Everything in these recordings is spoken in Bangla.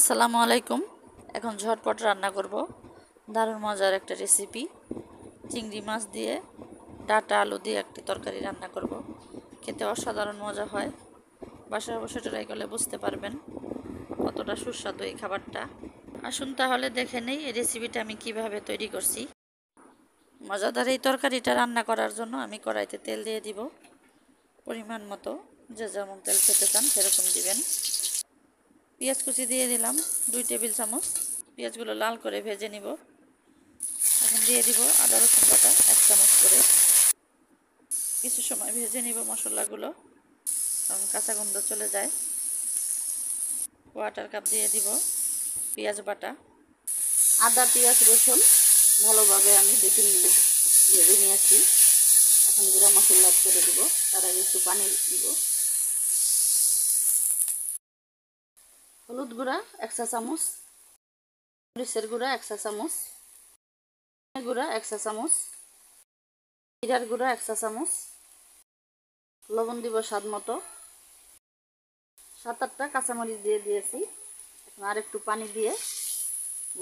আসসালামু আলাইকুম। এখন ঝটপট রান্না করব দারুণ মজার একটা রেসিপি। চিংড়ি মাছ দিয়ে ডাঁটা আলু দিয়ে একটি তরকারি রান্না করব। খেতে অসাধারণ মজা হয়। বাসায় অবশ্যই ট্রাই করলে বুঝতে পারবেন কতটা সুস্বাদু এই খাবারটা। আসুন তাহলে দেখে নেই এই রেসিপিটা আমি কিভাবে তৈরি করছি। মজাদার এই তরকারিটা রান্না করার জন্য আমি কড়াইতে তেল দিয়ে দিব পরিমাণ মতো, যে যেমন তেল খেতে চান সেরকম দিবেন। পেঁয়াজ কুচি দিয়ে দিলাম 2 টেবিল চামচ। পেঁয়াজগুলো লাল করে ভেজে নিব। এখন দিয়ে দিব আদা রসুন বাটা 1 চামচ করে। কিছু সময় ভেজে নিব মশলাগুলো কারণ কাঁচা গন্ধ চলে যায়। কোয়ার্টার কাপ দিয়ে দিব পেঁয়াজ বাটা। আদা পেঁয়াজ রসুন ভালোভাবে আমি 2-3 মিনিট ভেজে নিয়েছি। এখন গুঁড়া মশলা করে দিব, তার আগে একটু পানি দিব। হলুদ গুঁড়া 1 চা চামচ, মরিচের গুঁড়া 1 চা চামচ, গুঁড়া 1 চা চামচ, জিরার গুঁড়া 1 চা চামচ, লবণ দিব স্বাদ মতো। 7-8টা কাঁচামরিচ দিয়ে দিয়েছি। এখন আর একটু পানি দিয়ে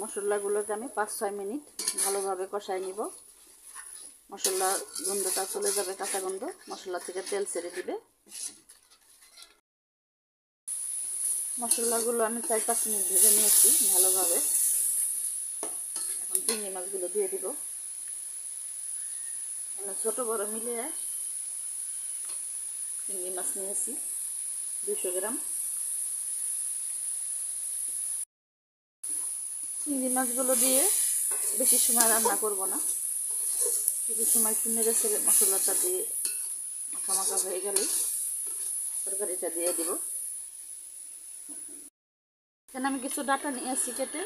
মশলাগুলোকে আমি 5-6 মিনিট ভালোভাবে কষাই নিব। মশলা গন্ধটা চলে যাবে, কাঁচা গন্ধ, মশলা থেকে তেল ছেড়ে দিবে। মশলাগুলো আমি 4-5 মিনিট ভেজে নিয়েছি ভালোভাবে। এখন চিংড়ি মাছগুলো দিয়ে দিব। ছোট বড় মিলিয়ে চিংড়ি মাছ নিয়েছি 200 গ্রাম। চিংড়ি মাছগুলো দিয়ে বেশি সময় রান্না করব না, কিছু সময় নেড়ে ছেড়ে মশলাটা দিয়ে মাখা হয়ে গেলে তরকারিটা দিয়ে দিব। এখানে আমি কিছু ডাঁটা নিয়েছি কেটে।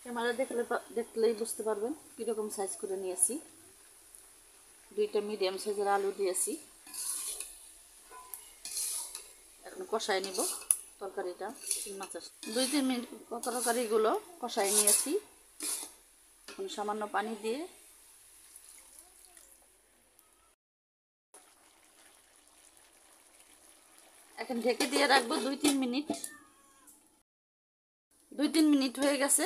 ক্যামেরা দেখলেই বুঝতে পারবেন কীরকম সাইজ করে নিয়েছি। 2টা মিডিয়াম সাইজের আলু দিয়েছি। এখন কষাই নিব তরকারিটা। মাছের 2-3 মিনিট তরকারিগুলো কষাই নিয়েছি। এখন সামান্য পানি দিয়ে এখন ঢেকে দিয়ে রাখবো 2-3 মিনিট। 2-3 মিনিট হয়ে গেছে।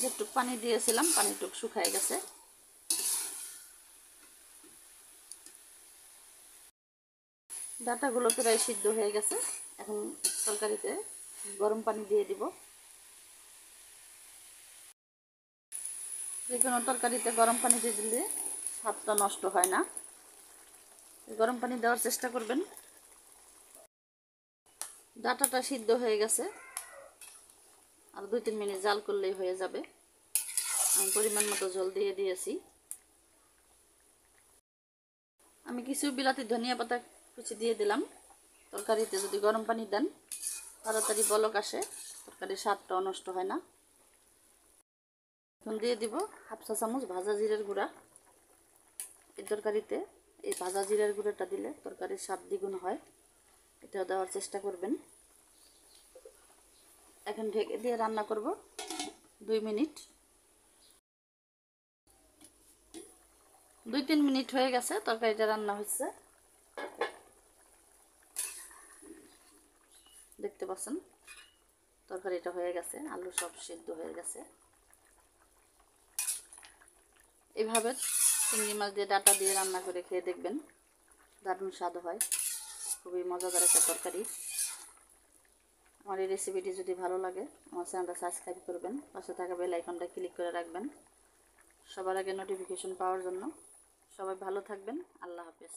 যেটুক পানি দিয়েছিলাম পানিটুক শুকায় গেছে। ডাঁটাগুলো প্রায় সিদ্ধ হয়ে গেছে। এখন তরকারিতে গরম পানি দিয়ে দিব। যে কোনো তরকারিতে গরম পানি দিয়ে দিলে স্বাদটা নষ্ট হয় না। গরম পানি দেওয়ার চেষ্টা করবেন। ডাঁটাটা সিদ্ধ হয়ে গেছে, আর 2-3 মিনিট জাল করলেই হয়ে যাবে। আমি পরিমাণ মতো জল দিয়ে দিয়েছি। আমি কিছু বিলাতি ধনিয়া পাতা কুচি দিয়ে দিলাম। তরকারিতে যদি গরম পানি দেন তাড়াতাড়ি বলক আসে, তরকারির স্বাদটাও নষ্ট হয় না। এখন দিয়ে দিব 1/2 চা চামচ ভাজা জিরার গুঁড়া। এই তরকারিতে এই ভাজা জিরার গুঁড়োটা দিলে তরকারির স্বাদ দ্বিগুণ হয়, এটাও দেওয়ার চেষ্টা করবেন। এখন ঢেকে দিয়ে রান্না করব 2 মিনিট। 2-3 মিনিট হয়ে গেছে, তরকারিটা রান্না হচ্ছে। দেখতে পাচ্ছেন তরকারিটা হয়ে গেছে, আলু সব সিদ্ধ হয়ে গেছে। এইভাবে চিংড়ি মাছ দিয়ে ডাঁটা দিয়ে রান্না করে খেয়ে দেখবেন, দারুণ স্বাদ হয়। খুবই মজাদার একটা তরকারি। আমার এই রেসিপিটি যদি ভালো লাগে আমার চ্যানেলটা সাবস্ক্রাইব করবেন, পাশে থাকা বেল আইকনটা ক্লিক করে রাখবেন সবার আগে নোটিফিকেশন পাওয়ার জন্য। সবাই ভালো থাকবেন। আল্লাহ হাফেজ।